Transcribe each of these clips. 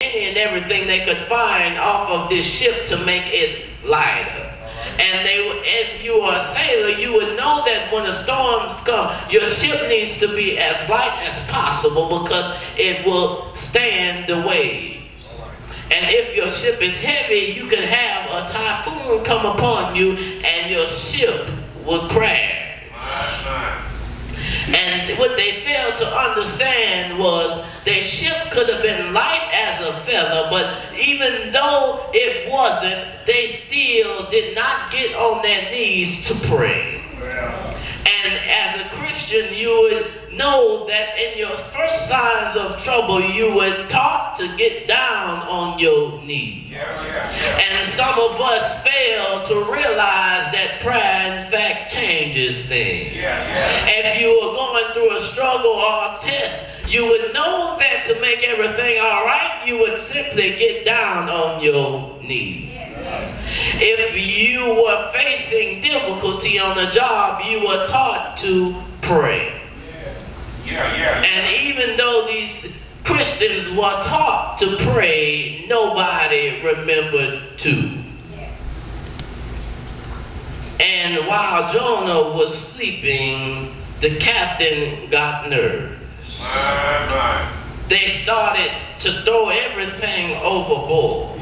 any and everything they could find off of this ship to make it lighter. And as you are a sailor, you would know that when the storms come, your ship needs to be as light as possible because it will stand the waves. And if your ship is heavy, you can have a typhoon come upon you and your ship will crash. And what they failed to understand was their ship could have been light as a feather, but even though it wasn't, they still did not get on their knees to pray. And as a Christian, you would know that in your first signs of trouble, you were taught to get down on your knees. And some of us fail to realize that prayer, in fact, changes things. If you are going through a struggle or a test, you would know that to make everything all right, you would simply get down on your knees. If you were facing difficulty on the job, you were taught to pray. And even though these Christians were taught to pray, nobody remembered to. And while Jonah was sleeping, the captain got nervous. They started to throw everything overboard.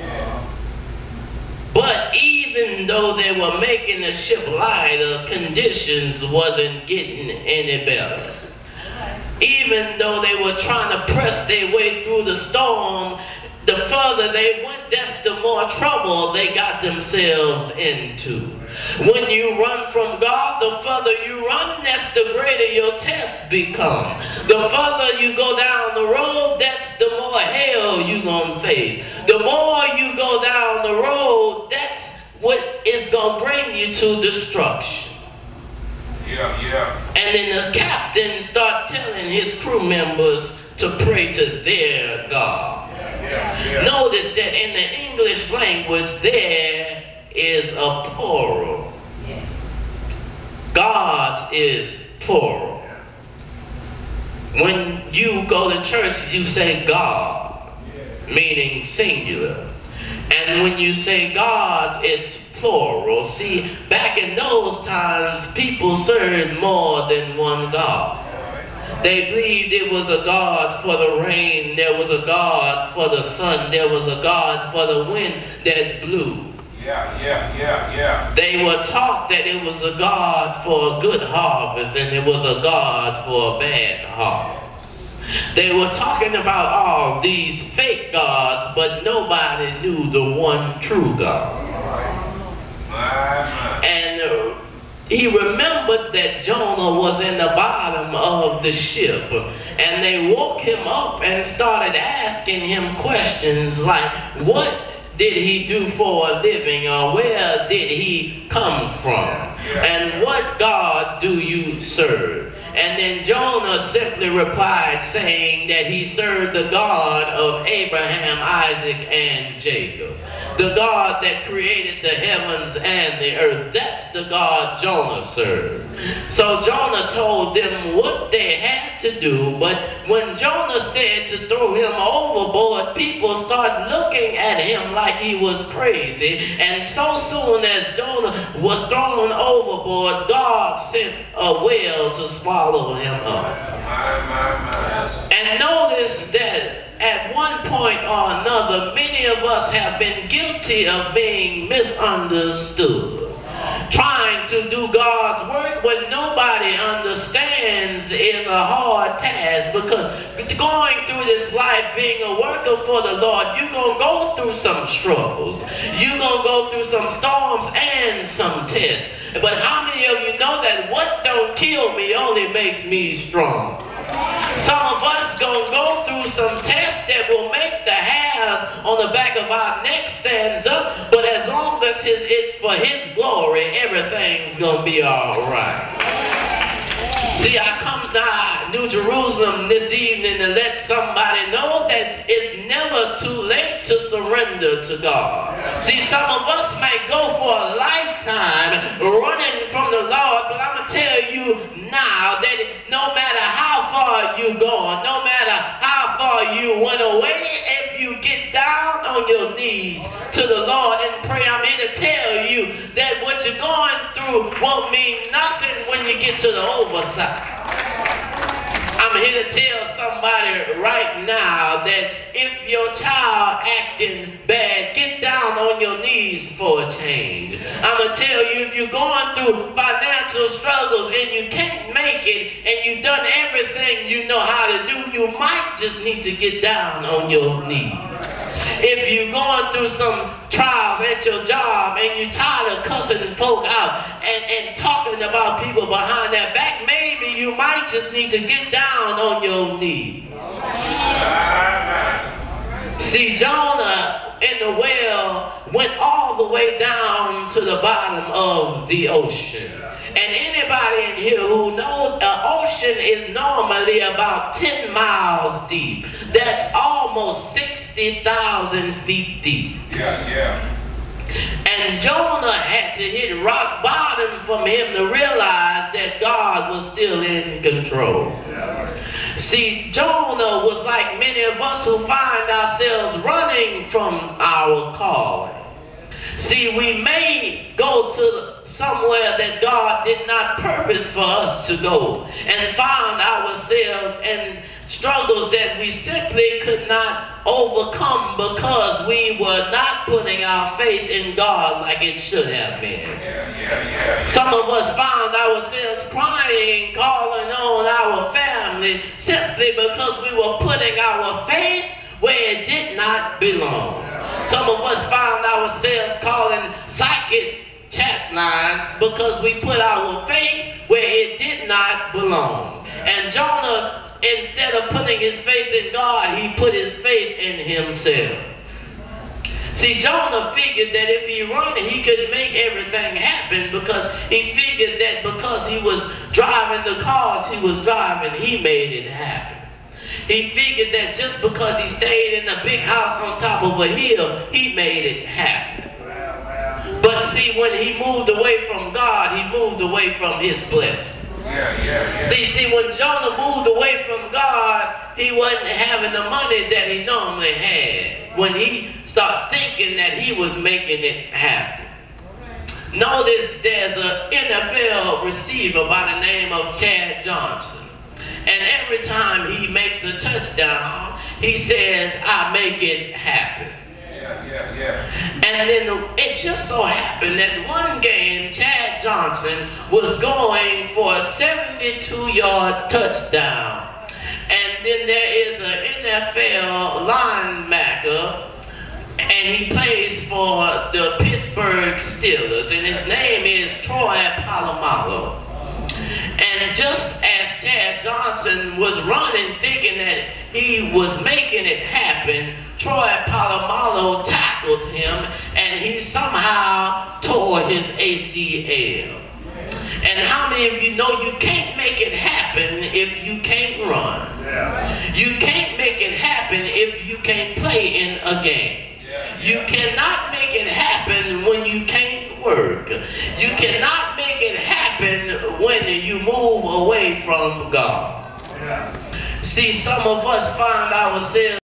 But even though they were making the ship lighter, conditions wasn't getting any better. Even though they were trying to press their way through the storm, the further they went, that's the more trouble they got themselves into. When you run from God, the further you run, that's the greater your tests become. The further you go down the road, that's the more hell you're going to face. The more you go down the road, that's what is going to bring you to destruction. And then the captain started telling his crew members to pray to their God. Notice that in the English language there is a plural. God's is plural. When you go to church, you say God, meaning singular. And when you say God, it's plural. See, back in those times, people served more than one God. They believed it was a God for the rain, there was a God for the sun, there was a God for the wind that blew. They were taught that it was a God for a good harvest and it was a God for a bad harvest. They were talking about all these fake gods, but nobody knew the one true God. And he remembered that Jonah was in the bottom of the ship, and they woke him up and started asking him questions like, what did he do for a living, or where did he come from, and what God do you serve? And then Jonah simply replied saying that he served the God of Abraham, Isaac, and Jacob. The God that created the heavens and the earth. That's the God Jonah served. So Jonah told them what they had to do, but when Jonah said to throw him overboard, people started looking at him like he was crazy. And so soon as Jonah was thrown overboard, God sent a whale to swallow him up. And notice that at one point or another, many of us have been guilty of being misunderstood. Trying to do God's work when nobody understands is a hard task, because going through this life being a worker for the Lord, you're going to go through some struggles. You're going to go through some storms and some tests. But how many of you know that what don't kill me only makes me strong? Some of us gonna go through some tests that will make the hairs on the back of our neck stands up, but as long as it's for His glory, everything's gonna be all right. See, I come to New Jerusalem this evening to let somebody know that it's never too late to surrender to God. See, some of us may go for a lifetime running from the Lord, but I'm going to tell you now that no matter how far you going, no matter how far you went away, if you get down on your knees to the Lord and pray, I'm here to tell you that what you're going through won't mean nothing when you get to the overside. I'm here to tell somebody right now that if your child acting bad, get down on your knees for a change. I'm going to tell you, if you're going through financial struggles and you can't make it and you've done everything you know how to do, you might just need to get down on your knees. If you're going through some trials at your job and you're tired of cussing folk out and talking about people behind their back, maybe you might just need to get down on your knees. See, Jonah in the well went all the way down to the bottom of the ocean. And anybody in here who knows the ocean is normally about 10 miles deep. That's almost 60,000 feet deep. Yeah. And Jonah had to hit rock bottom for him to realize that God was still in control. See, Jonah was like many of us who find ourselves running from our calling. See, we may go to somewhere that God did not purpose for us to go and found ourselves in struggles that we simply could not overcome because we were not putting our faith in God like it should have been. Some of us found ourselves crying, calling on our family simply because we were putting our faith where it did not belong. Some of us found ourselves calling psychic chat lines because we put our faith where it did not belong. And Jonah, instead of putting his faith in God, he put his faith in himself. See, Jonah figured that if he run, he could make everything happen because he figured that because he was driving the cars he was driving, he made it happen. He figured that just because he stayed in a big house on top of a hill, he made it happen. But see, when he moved away from God, he moved away from his blessing. See, when Jonah moved away from God, he wasn't having the money that he normally had when he started thinking that he was making it happen. Notice there's an NFL receiver by the name of Chad Johnson. And every time he makes a touchdown, he says, I make it happen. And then it just so happened that one game, Chad Johnson was going for a 72-yard touchdown. And then there is an NFL linebacker, and he plays for the Pittsburgh Steelers, and his name is Troy Polamalu. And just as Chad Johnson was running thinking that he was making it happen, Troy Polamalu tackled him and he somehow tore his ACL. And how many of you know you can't make it happen if you can't run? You can't make it happen if you can't play in a game. You cannot make it happen when you can't work. You cannot make it happen when you move away from God. See, some of us find ourselves